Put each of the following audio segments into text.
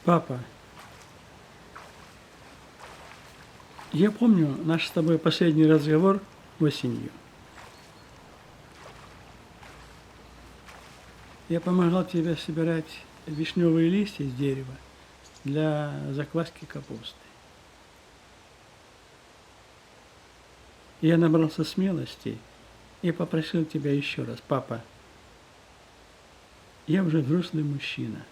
Папа, я помню наш с тобой последний разговор осенью. Я помогал тебе собирать вишневые листья с дерева для закваски капусты. Я набрался смелости и попросил тебя еще раз: папа, я уже взрослый мужчина.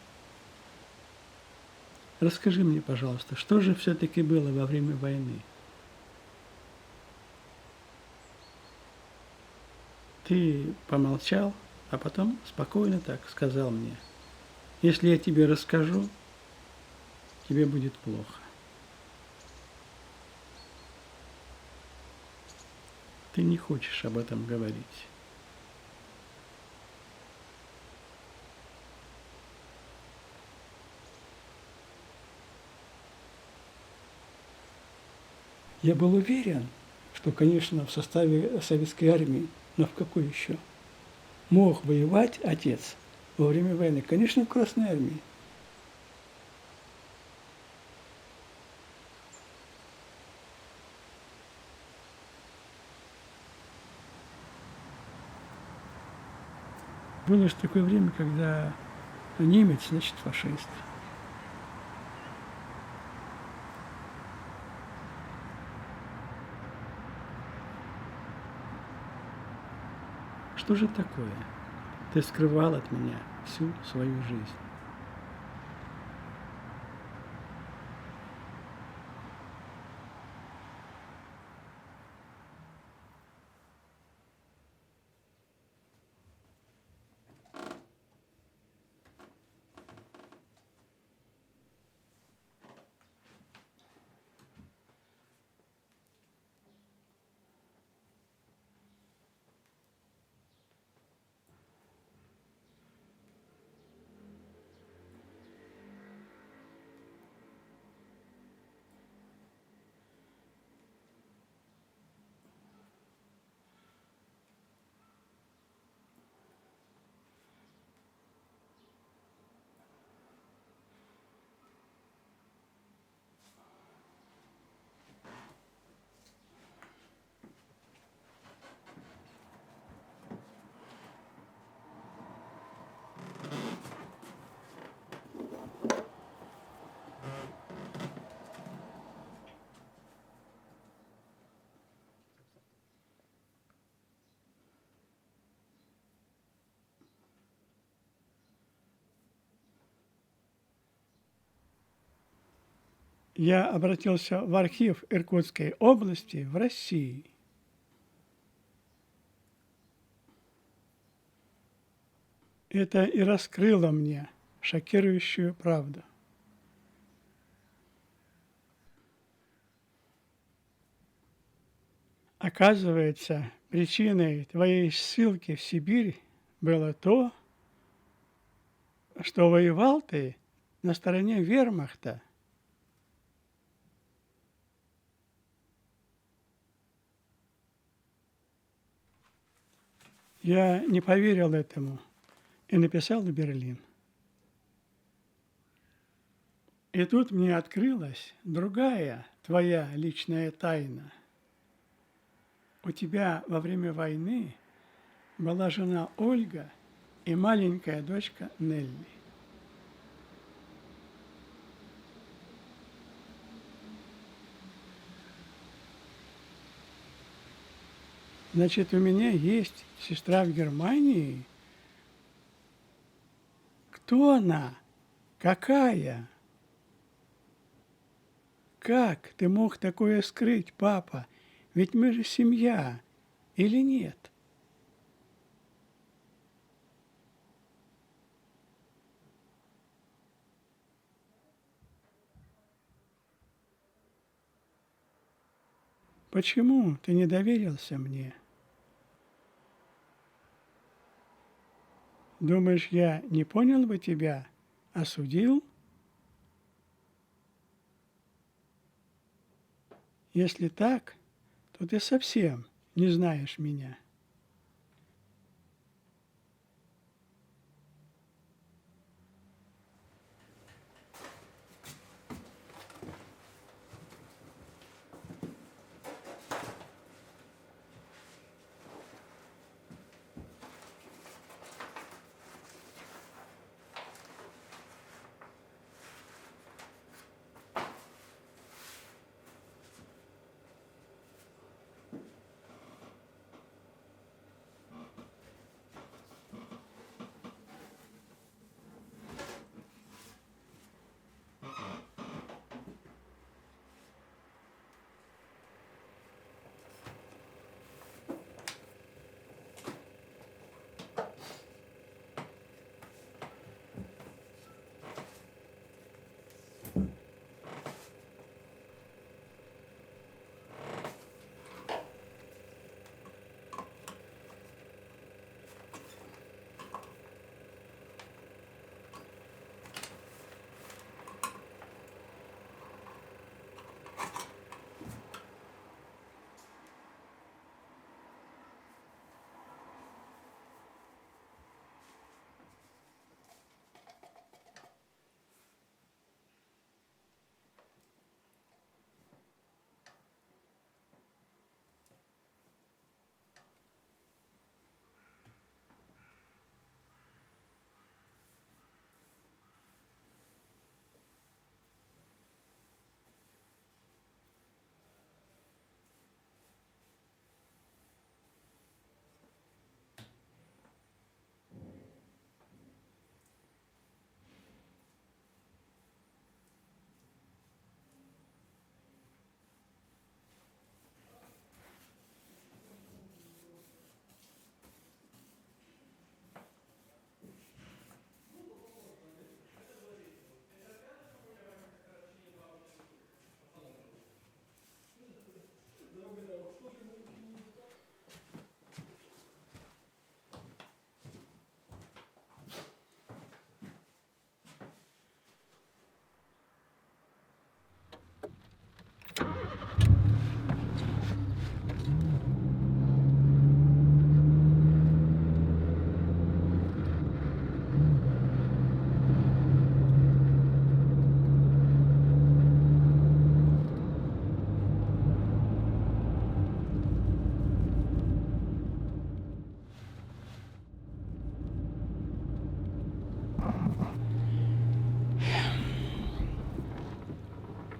Расскажи мне, пожалуйста, что же все-таки было во время войны? Ты помолчал, а потом спокойно так сказал мне: если я тебе расскажу, тебе будет плохо. Ты не хочешь об этом говорить. Я был уверен, что, конечно, в составе советской армии, но в какой еще? Мог воевать отец во время войны? Конечно, в Красной армии. Было же такое время, когда немец, значит, фашист. Что же такое? Ты скрывал от меня всю свою жизнь. Я обратился в архив Иркутской области в России. Это и раскрыло мне шокирующую правду. Оказывается, причиной твоей ссылки в Сибирь было то, что воевал ты на стороне вермахта. Я не поверил этому и написал в Берлин. И тут мне открылась другая твоя личная тайна. У тебя во время войны была жена Ольга и маленькая дочка Нелли. Значит, у меня есть сестра в Германии. Кто она? Какая? Как ты мог такое скрыть, папа? Ведь мы же семья, или нет? Почему ты не доверился мне? Думаешь, я не понял бы тебя, осудил? Если так, то ты совсем не знаешь меня.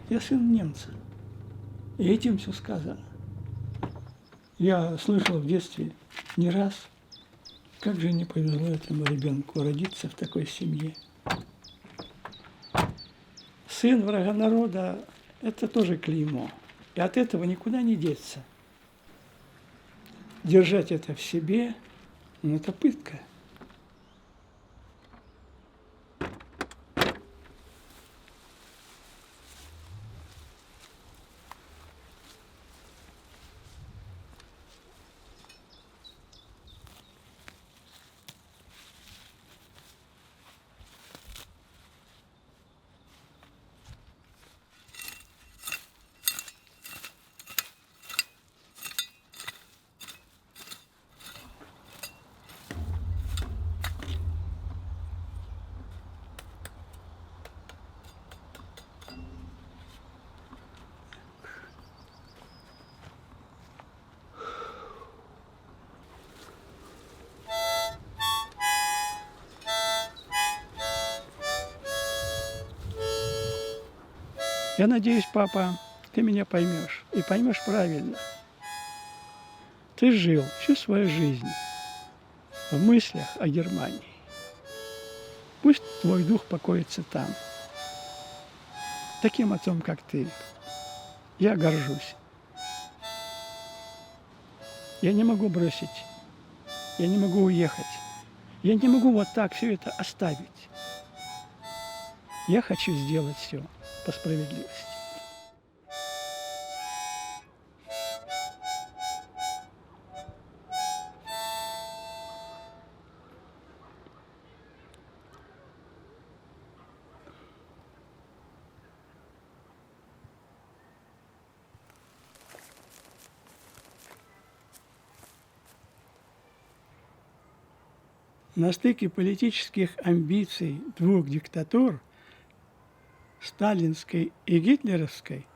Я сын немца. И этим все сказано. Я слышал в детстве не раз, как же не повезло этому ребенку родиться в такой семье. Сын врага народа – это тоже клеймо. И от этого никуда не деться. Держать это в себе – это пытка. Я надеюсь, папа, ты меня поймешь. И поймешь правильно. Ты жил всю свою жизнь в мыслях о Германии. Пусть твой дух покоится там. Таким отцом, как ты, я горжусь. Я не могу бросить. Я не могу уехать. Я не могу вот так все это оставить. Я хочу сделать все по справедливости. На стыке политических амбиций двух диктатур, сталинской и гитлеровской,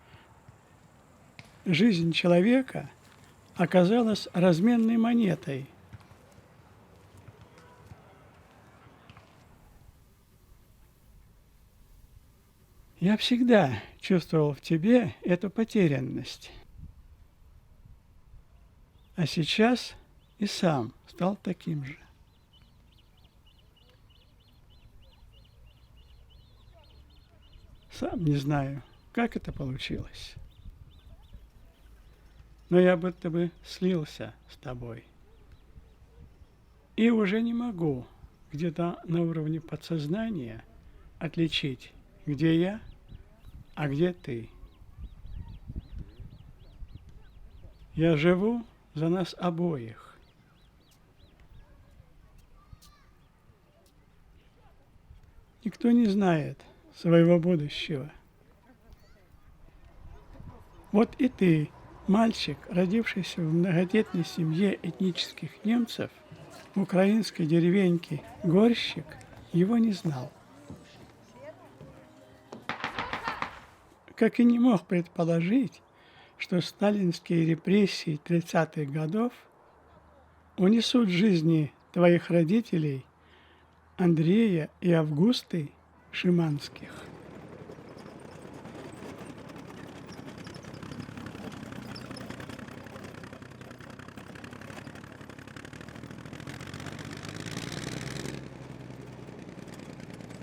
жизнь человека оказалась разменной монетой. Я всегда чувствовал в тебе эту потерянность. А сейчас и сам стал таким же. Сам не знаю, как это получилось. Но я будто бы слился с тобой. И уже не могу где-то на уровне подсознания отличить, где я, а где ты. Я живу за нас обоих. Никто не знает своего будущего. Вот и ты, мальчик, родившийся в многодетной семье этнических немцев, в украинской деревеньке Горщик, его не знал. Как и не мог предположить, что сталинские репрессии 30-х годов унесут жизни твоих родителей Андрея и Августы Шиманских.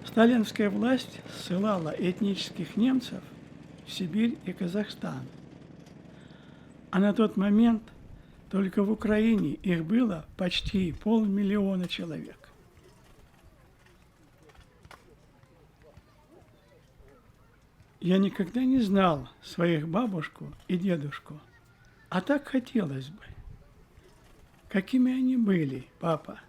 Сталинская власть ссылала этнических немцев в Сибирь и Казахстан. А на тот момент только в Украине их было почти 500 000 человек. Я никогда не знал своих бабушку и дедушку, а так хотелось бы. Какими они были, папа?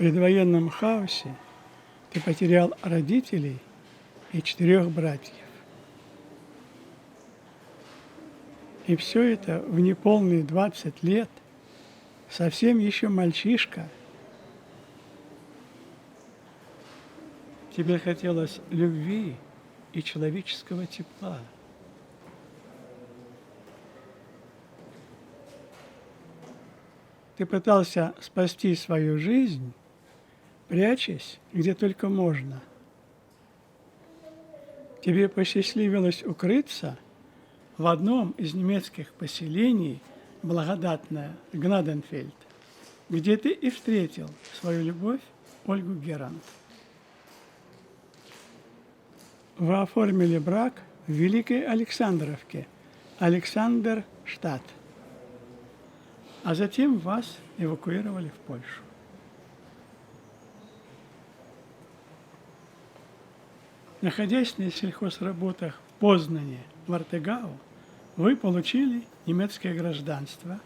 предвоенном хаосе ты потерял родителей и 4 братьев. И все это в неполные 20 лет, совсем еще мальчишка. Тебе хотелось любви и человеческого тепла. Ты пытался спасти свою жизнь, прячась где только можно. Тебе посчастливилось укрыться в одном из немецких поселений, благодатное Гнаденфельд, где ты и встретил свою любовь Ольгу Герант. Вы оформили брак в Великой Александровке, Александрштадт, а затем вас эвакуировали в Польшу. Находясь на сельхозработах в Познане, в Артегау, вы получили немецкое гражданство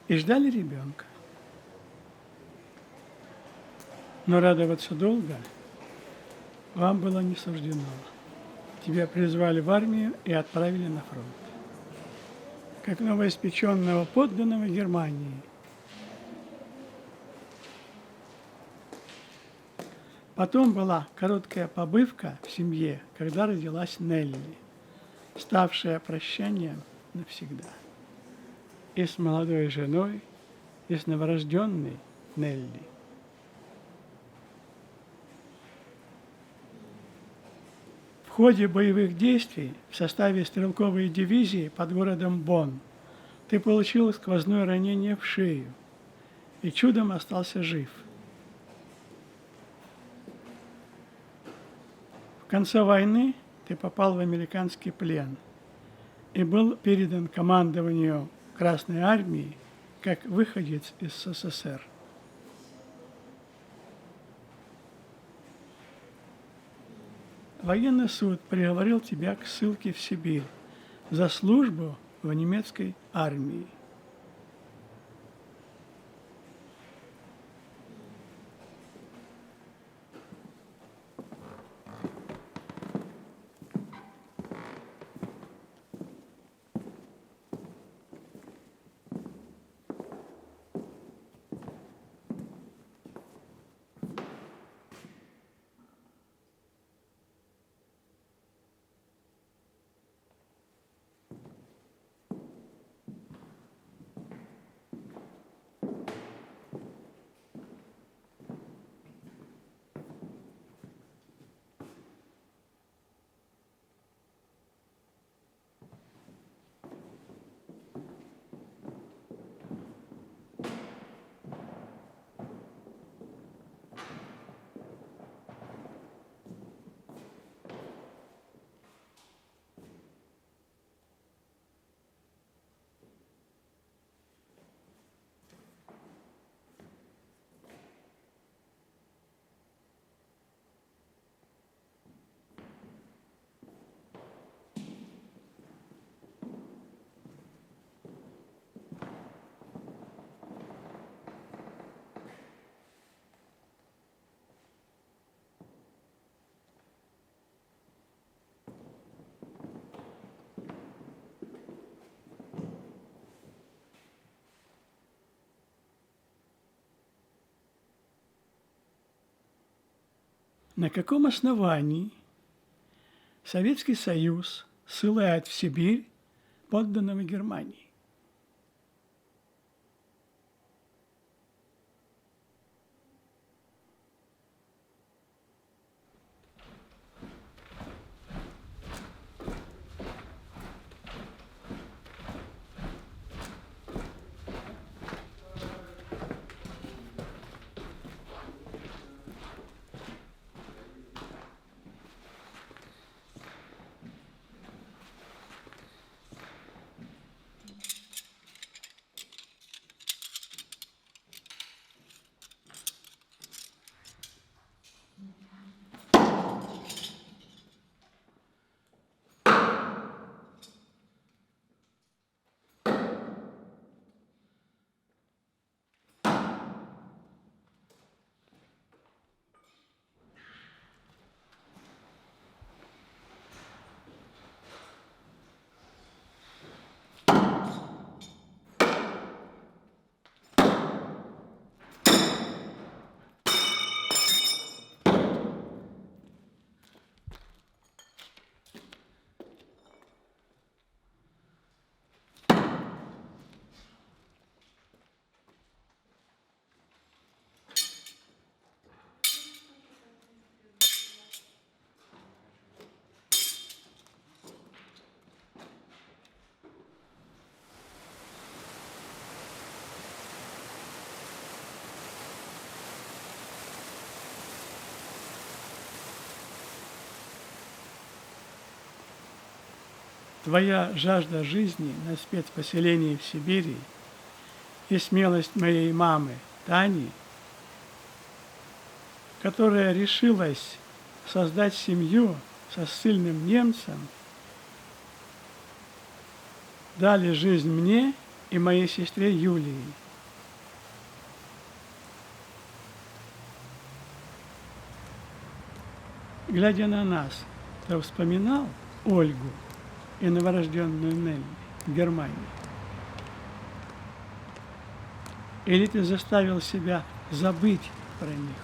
и ждали ребенка. Но радоваться долго вам было не суждено. Тебя призвали в армию и отправили на фронт. Как новоиспеченного подданного Германии. Потом была короткая побывка в семье, когда родилась Нелли, ставшая прощанием навсегда. И с молодой женой, и с новорожденной Нелли. В ходе боевых действий в составе стрелковой дивизии под городом Бонн ты получил сквозное ранение в шею и чудом остался жив. В конце войны ты попал в американский плен и был передан командованию Красной Армии как выходец из СССР. Военный суд приговорил тебя к ссылке в Сибирь за службу в немецкой армии. На каком основании Советский Союз ссылает в Сибирь подданного Германии? твоя жажда жизни на спецпоселении в Сибири и смелость моей мамы Тани, которая решилась создать семью со ссыльным немцем, дали жизнь мне и моей сестре Юлии. Глядя на нас, ты вспоминал Ольгу и новорожденную Нелли в Германии? Или ты заставил себя забыть про них?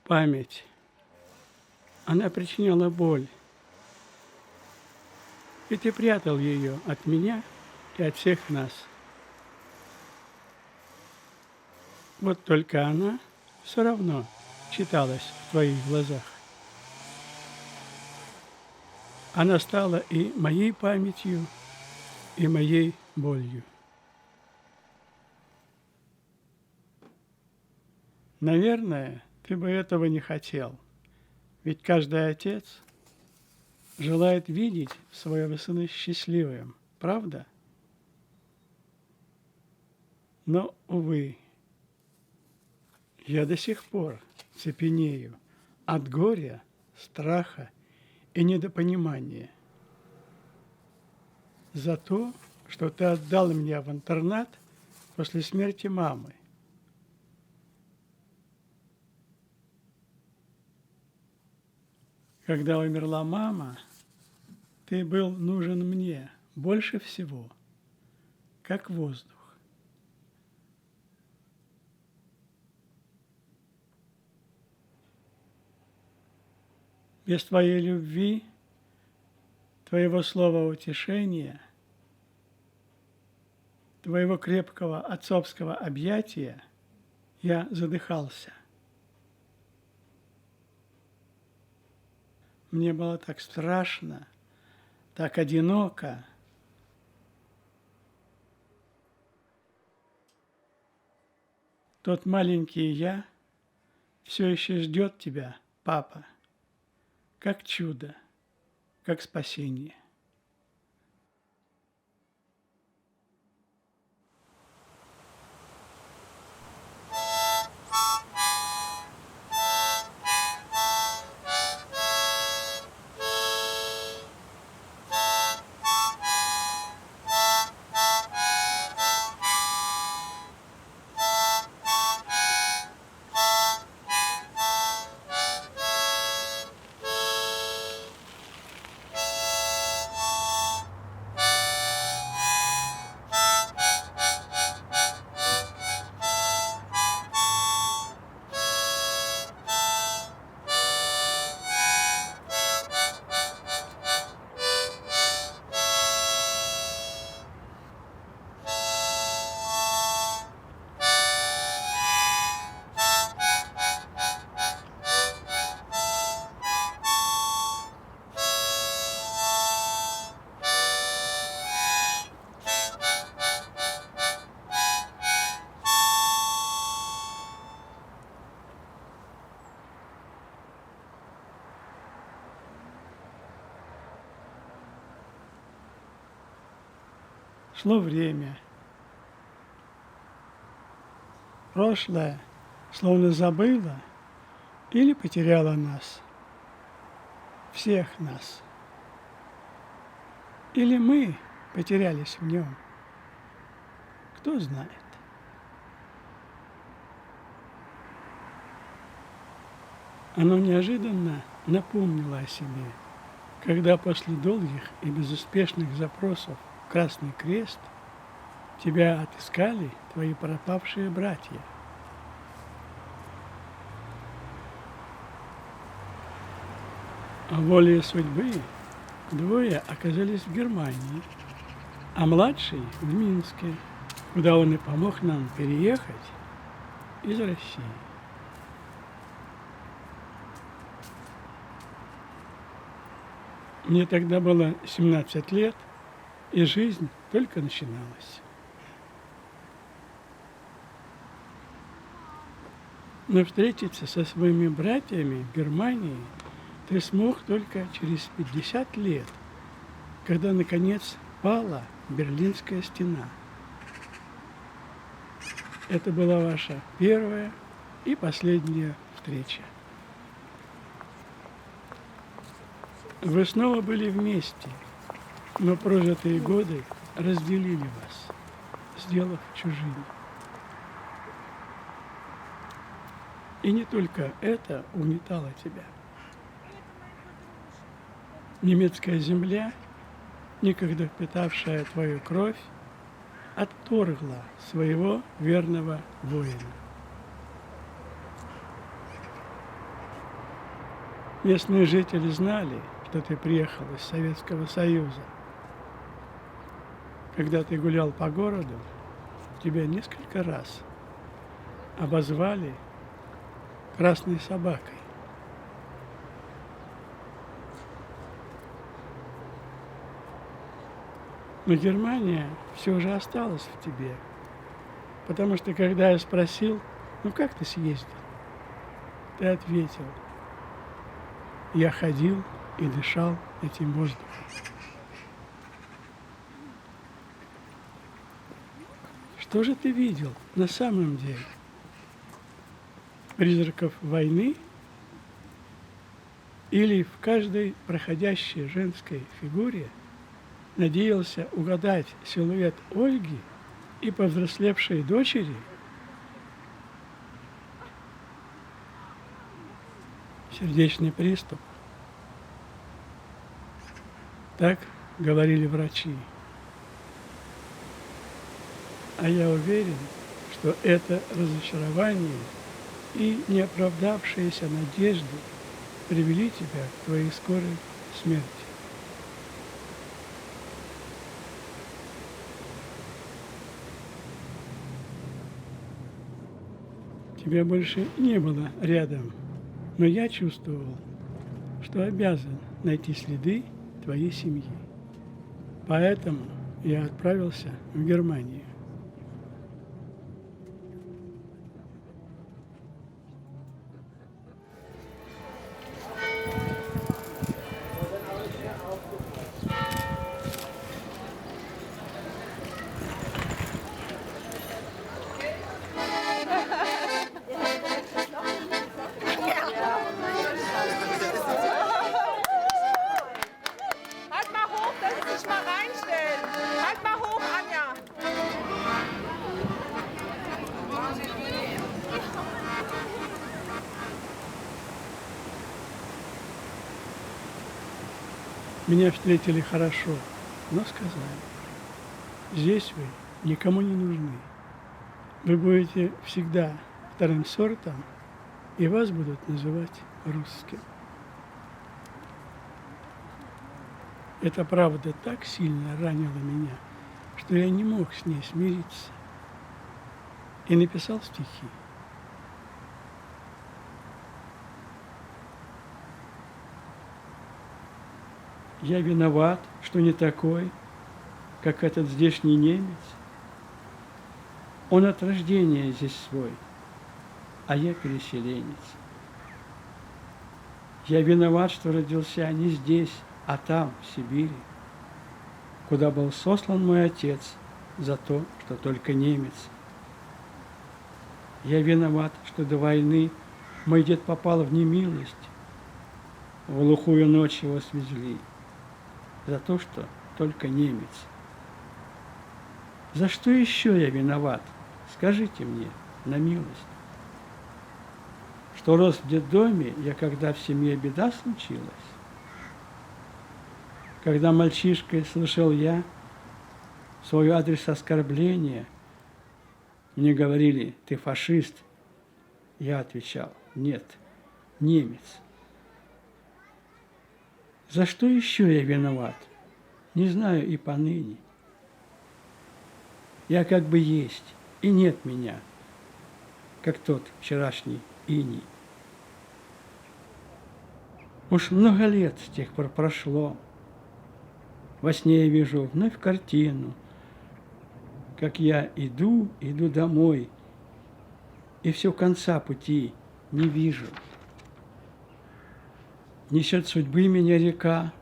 Память. Она причиняла боль. И ты прятал ее от меня и от всех нас. Вот только она все равно читалась в твоих глазах. Она стала и моей памятью, и моей болью. Наверное, ты бы этого не хотел, ведь каждый отец желает видеть своего сына счастливым, правда? Но, увы, я до сих пор цепенею от горя, страха и недопонимания за то, что ты отдал меня в интернат после смерти мамы. Когда умерла мама, ты был нужен мне больше всего, как воздух. Без твоей любви, твоего слова утешения, твоего крепкого отцовского объятия я задыхался. Мне было так страшно, так одиноко. Тот маленький я все еще ждет тебя, папа, как чудо, как спасение. Шло время. Прошлое словно забыло или потеряло нас, всех нас. Или мы потерялись в нем. Кто знает. Оно неожиданно напомнило о себе, когда после долгих и безуспешных запросов в Красный Крест тебя отыскали твои пропавшие братья. А волей судьбы двое оказались в Германии, а младший в Минске, куда он и помог нам переехать из России. Мне тогда было 17 лет, и жизнь только начиналась. Но встретиться со своими братьями в Германии ты смог только через 50 лет, когда, наконец, пала Берлинская стена. Это была ваша первая и последняя встреча. Вы снова были вместе, но прожитые годы разделили вас, сделав чужими. И не только это угнетало тебя. Немецкая земля, некогда впитавшая твою кровь, отторгла своего верного воина. Местные жители знали, что ты приехал из Советского Союза. Когда ты гулял по городу, тебя несколько раз обозвали красной собакой. Но Германия все же осталась в тебе, потому что когда я спросил, ну как ты съездил, ты ответил, я ходил и дышал этим воздухом. Что же ты видел на самом деле? Призраков войны или в каждой проходящей женской фигуре надеялся угадать силуэт Ольги и повзрослевшей дочери? Сердечный приступ. Так говорили врачи. А я уверен, что это разочарование и неоправдавшиеся надежды привели тебя к твоей скорой смерти. Тебя больше не было рядом, но я чувствовал, что обязан найти следы твоей семьи. Поэтому я отправился в Германию. Меня встретили хорошо, но сказали, здесь вы никому не нужны. Вы будете всегда вторым сортом, и вас будут называть русским. Эта правда так сильно ранила меня, что я не мог с ней смириться. И написал стихи. Я виноват, что не такой, как этот здешний немец. Он от рождения здесь свой, а я переселенец. Я виноват, что родился не здесь, а там, в Сибири, куда был сослан мой отец за то, что только немец. Я виноват, что до войны мой дед попал в немилость, в глухую ночь его свезли, за то, что только немец. За что еще я виноват? Скажите мне на милость. Что рос в детдоме я, когда в семье беда случилась? Когда мальчишкой слышал я свой адрес оскорбления, мне говорили, ты фашист. Я отвечал, нет, немец. За что еще я виноват? Не знаю и поныне. Я как бы есть, и нет меня, как тот вчерашний иней. Уж много лет с тех пор прошло, Во сне я вижу вновь картину, как я иду домой, и все конца пути не вижу. Несет судьбы меня река,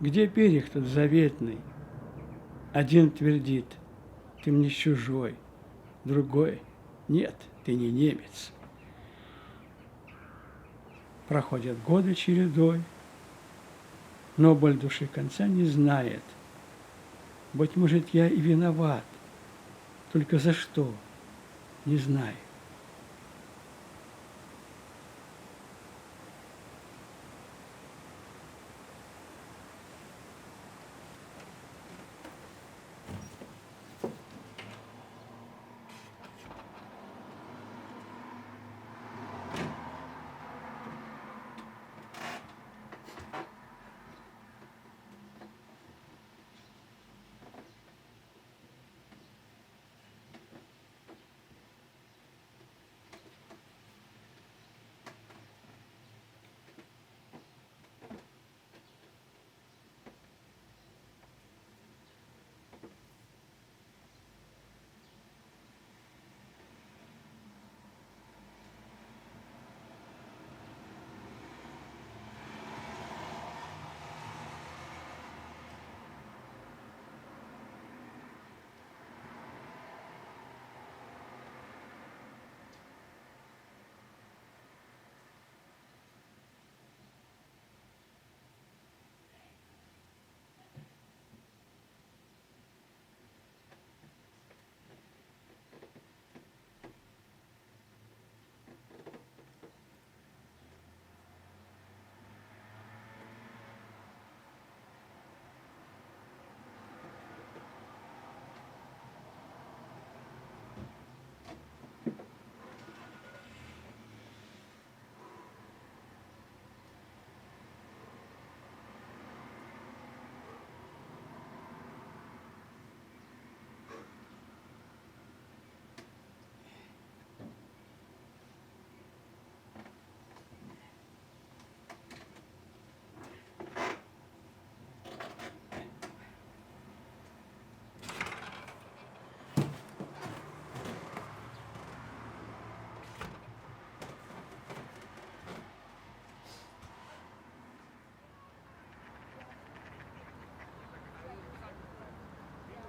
где берег тот заветный? Один твердит, ты мне чужой, другой, нет, ты не немец. Проходят годы чередой, но боль души конца не знает. Быть может, я и виноват, только за что, не знаю.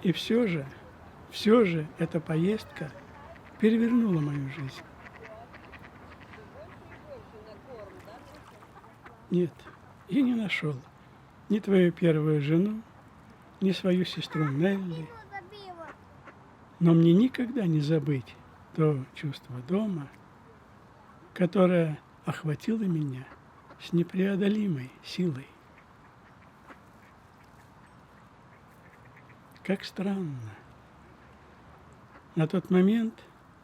И все же эта поездка перевернула мою жизнь. Нет, я не нашел ни твою первую жену, ни свою сестру Нелли. Но мне никогда не забыть то чувство дома, которое охватило меня с непреодолимой силой. Как странно. На тот момент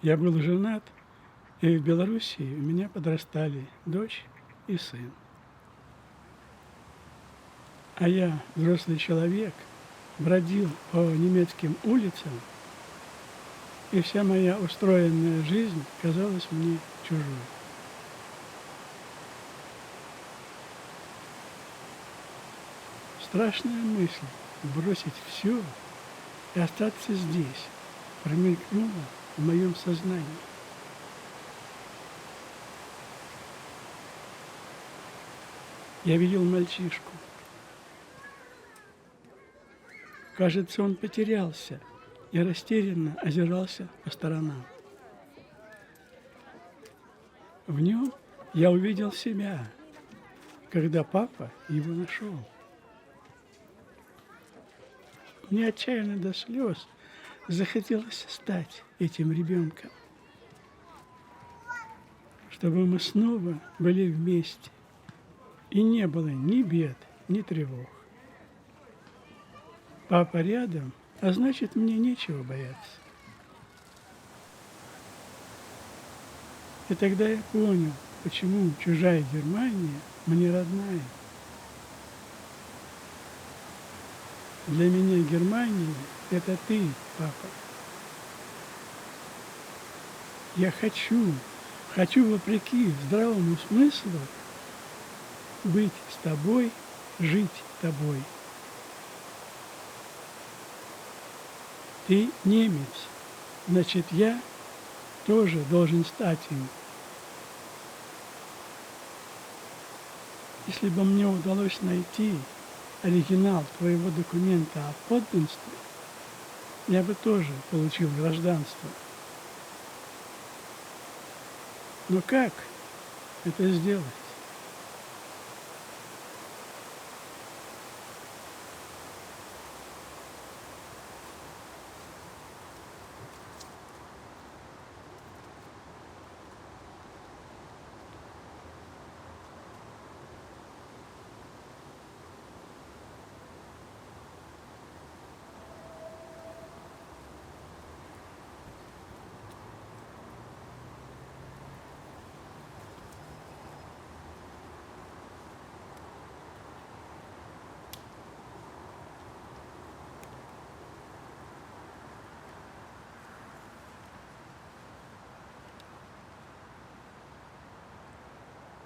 я был женат, и в Белоруссии у меня подрастали дочь и сын. А я, взрослый человек, бродил по немецким улицам, и вся моя устроенная жизнь казалась мне чужой. Страшная мысль бросить все и остаться здесь промелькнула в моем сознании. Я видел мальчишку. Кажется, он потерялся и растерянно озирался по сторонам. В нем я увидел себя, когда папа его нашел. Мне отчаянно до слез захотелось стать этим ребенком, чтобы мы снова были вместе, и не было ни бед, ни тревог. Папа рядом, а значит, мне нечего бояться. И тогда я понял, почему чужая Германия мне родная. Для меня Германия – это ты, папа. Я хочу вопреки здравому смыслу быть с тобой, жить тобой. Ты немец, значит, я тоже должен стать им. Если бы мне удалось найти оригинал твоего документа о подданстве, я бы тоже получил гражданство. Но как это сделать?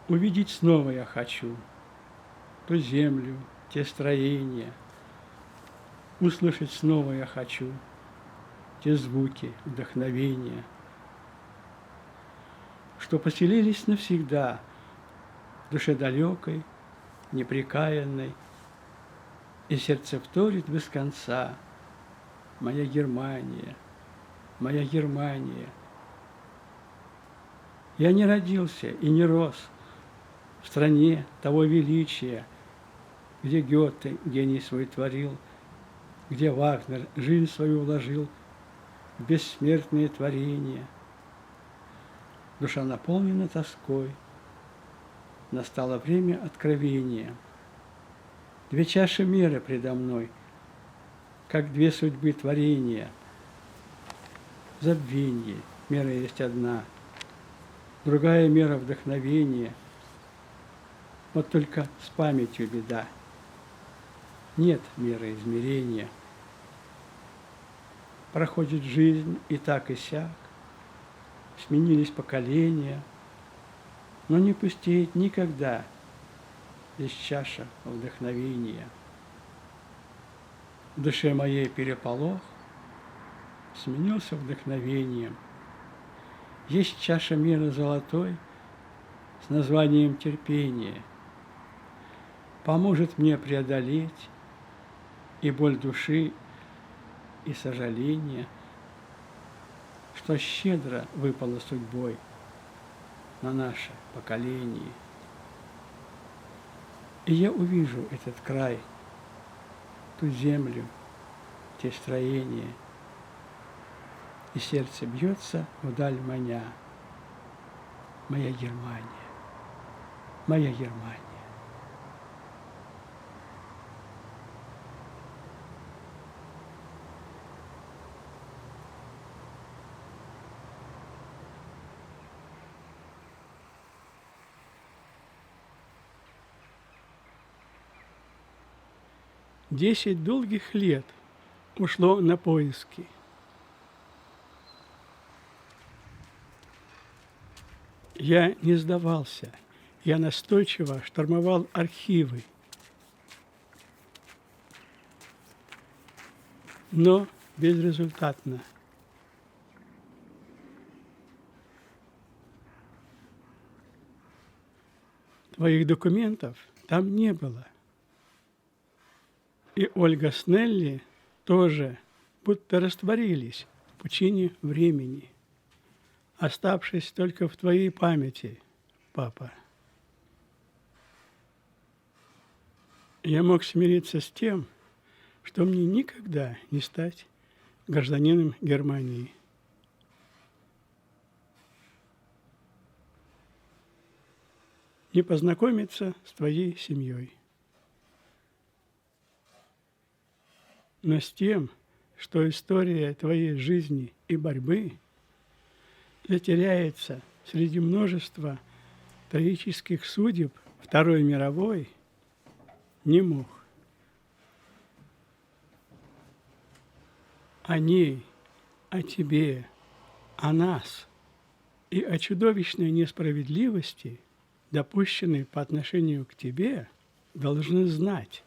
Увидеть снова я хочу ту землю, те строения. Услышать снова я хочу те звуки вдохновения, что поселились навсегда в душе далекой, непрекаянной, и сердце вторит без конца: моя Германия, моя Германия. Я не родился и не рос в стране того величия, где Гёте гений свой творил, где Вагнер жизнь свою вложил в бессмертные творения. Душа наполнена тоской, настало время откровения. Две чаши меры предо мной, как две судьбы творения. Забвенье, мера есть одна, другая мера вдохновения. Вот только с памятью беда, нет меры измерения. Проходит жизнь и так и сяк, сменились поколения, но не пустеет никогда здесь чаша вдохновения. В душе моей переполох сменился вдохновением. Есть чаша меры золотой с названием терпение. Поможет мне преодолеть и боль души, и сожаление, что щедро выпало судьбой на наше поколение. И я увижу этот край, ту землю, те строения, и сердце бьется вдаль маня. Моя Германия, моя Германия. Десять долгих лет ушло на поиски. Я не сдавался, я настойчиво штурмовал архивы, но безрезультатно. Твоих документов там не было. И Ольга с Нелли тоже будто растворились в пучине времени, оставшись только в твоей памяти, папа. Я мог смириться с тем, что мне никогда не стать гражданином Германии. Не познакомиться с твоей семьей. Но с тем, что история твоей жизни и борьбы затеряется среди множества трагических судеб Второй мировой, не мог. О ней, о тебе, о нас и о чудовищной несправедливости, допущенной по отношению к тебе, должны знать.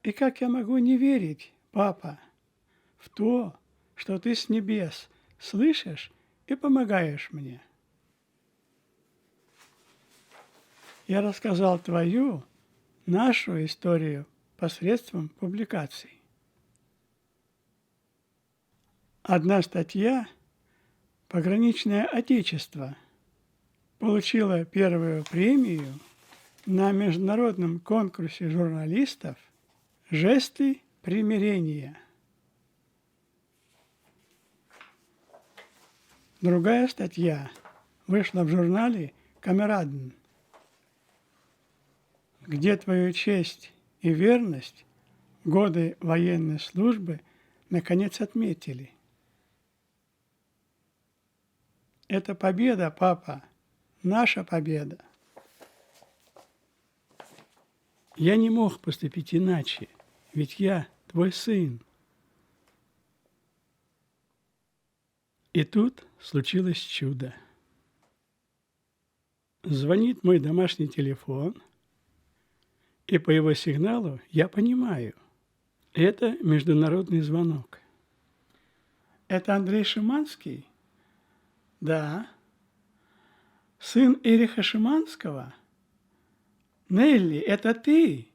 И как я могу не верить, папа, в то, что ты с небес слышишь и помогаешь мне? Я рассказал твою, нашу историю посредством публикаций. Одна статья «Пограничное отечество» получила первую премию на международном конкурсе журналистов «Жесты примирения». Другая статья вышла в журнале «Камераден», где твою честь и верность годы военной службы наконец отметили. Это победа, папа, наша победа. Я не мог поступить иначе, ведь я твой сын. И тут случилось чудо. Звонит мой домашний телефон, и по его сигналу я понимаю, это международный звонок. Это Андрей Шиманский? Да. Сын Эриха Шиманского? Нелли, это ты?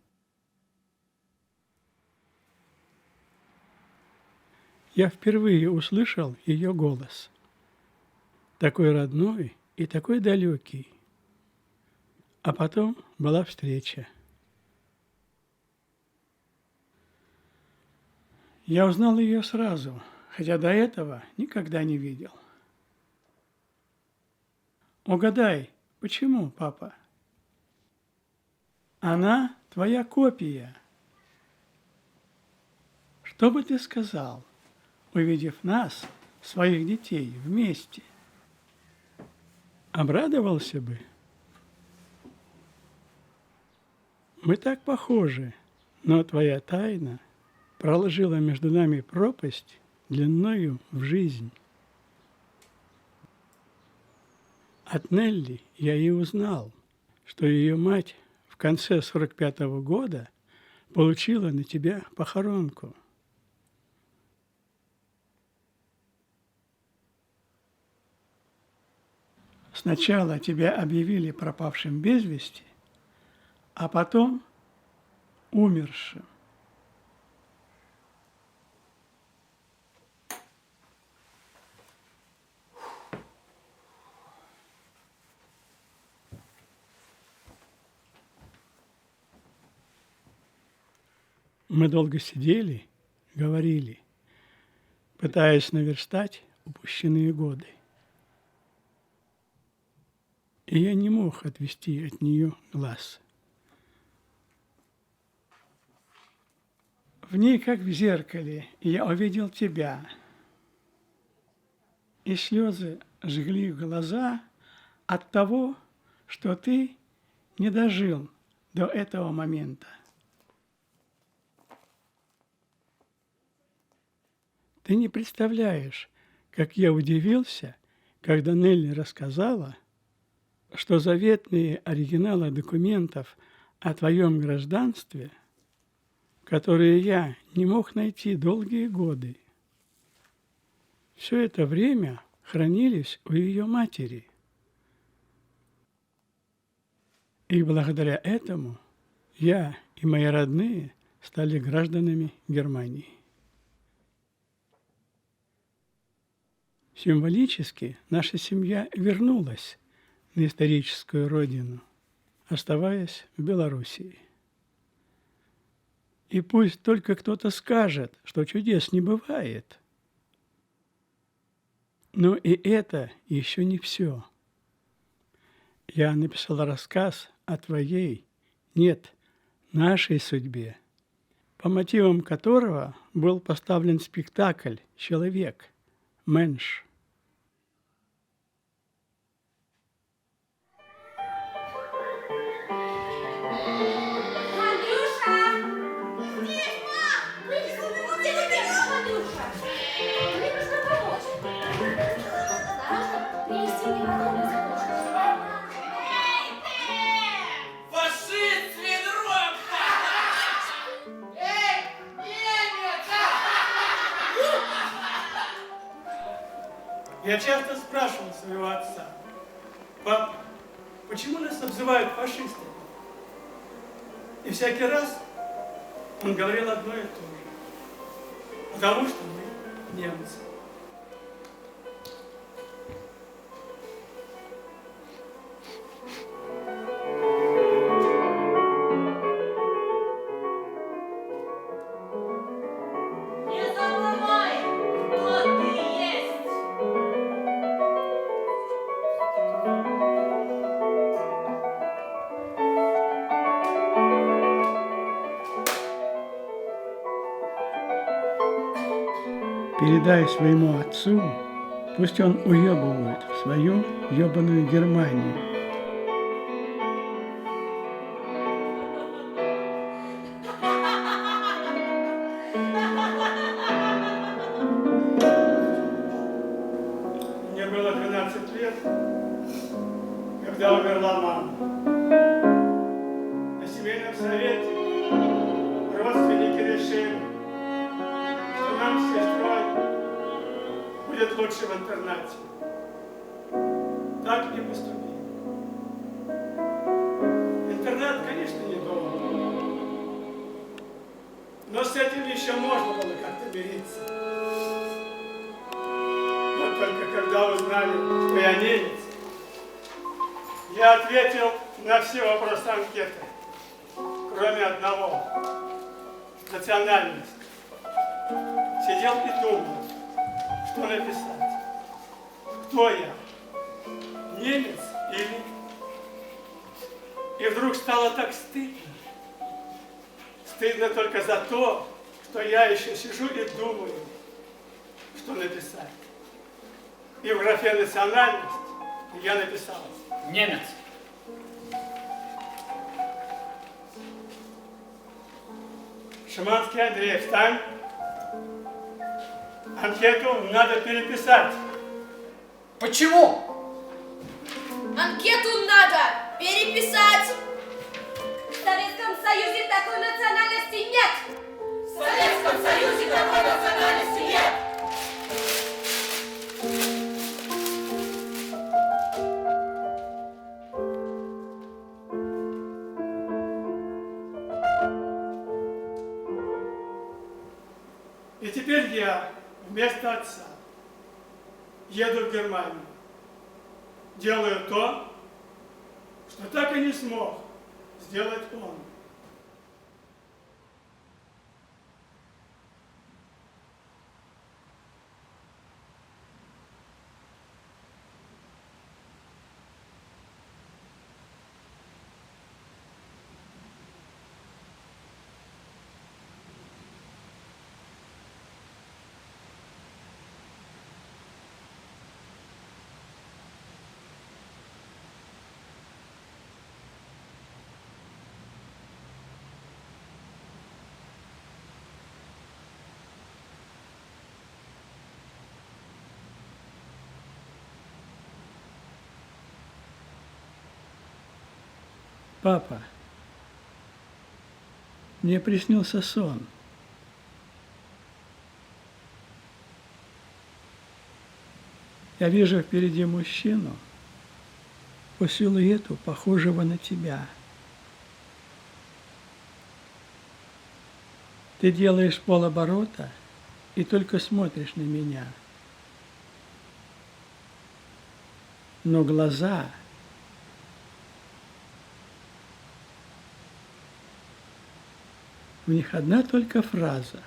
Я впервые услышал ее голос. Такой родной и такой далекий. А потом была встреча. Я узнал ее сразу, хотя до этого никогда не видел. Угадай, почему, папа? Она твоя копия. Что бы ты сказал, увидев нас, своих детей, вместе? Обрадовался бы? Мы так похожи, но твоя тайна проложила между нами пропасть длиною в жизнь. От Нелли я и узнал, что ее мать в конце 45-го года получила на тебя похоронку. Сначала тебя объявили пропавшим без вести, а потом умершим. Мы долго сидели, говорили, пытаясь наверстать упущенные годы. И я не мог отвести от нее глаз. В ней, как в зеркале, я увидел тебя, и слезы жгли глаза от того, что ты не дожил до этого момента. Ты не представляешь, как я удивился, когда Нелли рассказала, что заветные оригиналы документов о твоем гражданстве, которые я не мог найти долгие годы, все это время хранились у ее матери. И благодаря этому я и мои родные стали гражданами Германии. Символически наша семья вернулась на историческую родину, оставаясь в Белоруссии. И пусть только кто-то скажет, что чудес не бывает, но и это еще не все. Я написал рассказ о твоей, нет, нашей судьбе, по мотивам которого был поставлен спектакль «Человек», «Менш». Я часто спрашивал своего отца: папа, почему нас обзывают фашистами? И всякий раз он говорил одно и то же: потому что мы немцы. Не забывай, кто ты есть. Передай своему отцу, пусть он уебывает в свою ебаную Германию. Мне было 12 лет, когда умерла мама. На семейном совете родственники решили, что нам с сестрой будет лучше в интернате. Так и поступили. Интернат, конечно, недолго, но с этим еще можно было как-то мириться. Вот только когда узнали, что я немец, я ответил на все вопросы анкеты, кроме одного – национальность. Сидел и думал, что написать. Кто я? Немец или... И вдруг стало так стыдно. Стыдно только за то, что я еще сижу и думаю, что написать. И в графе «национальность» я написал: Немец. Шиманский Андрей, встань. Анкету надо переписать. Почему? Анкету надо переписать. В Советском Союзе такой национальности нет. В Советском Союзе такой национальности нет. И теперь я вместо отца еду в Германию. Делаю то, что так и не смог сделать он. Папа, мне приснился сон. Я вижу впереди мужчину, по силуэту похожего на тебя. Ты делаешь полоборота и только смотришь на меня. Но глаза... В них одна только фраза: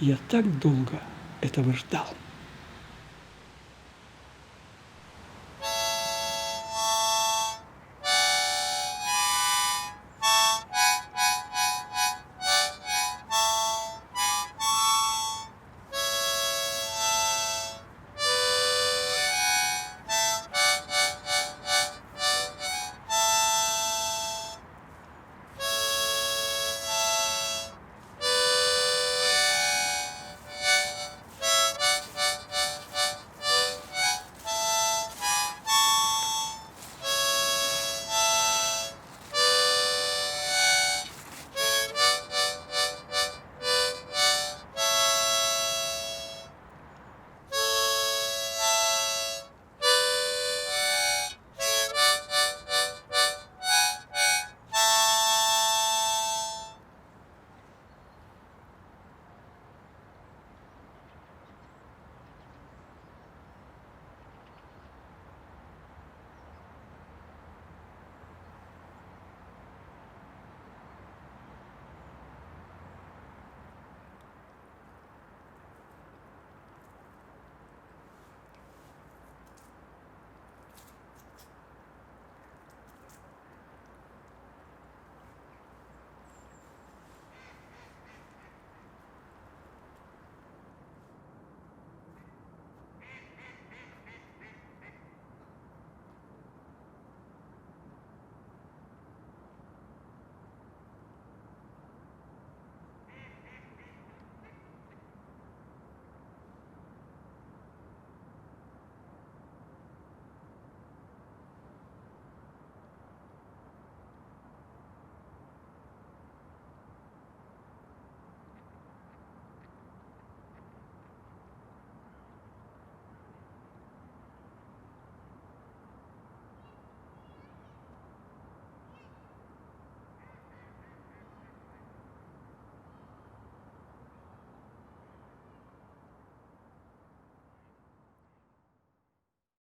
я так долго этого ждал.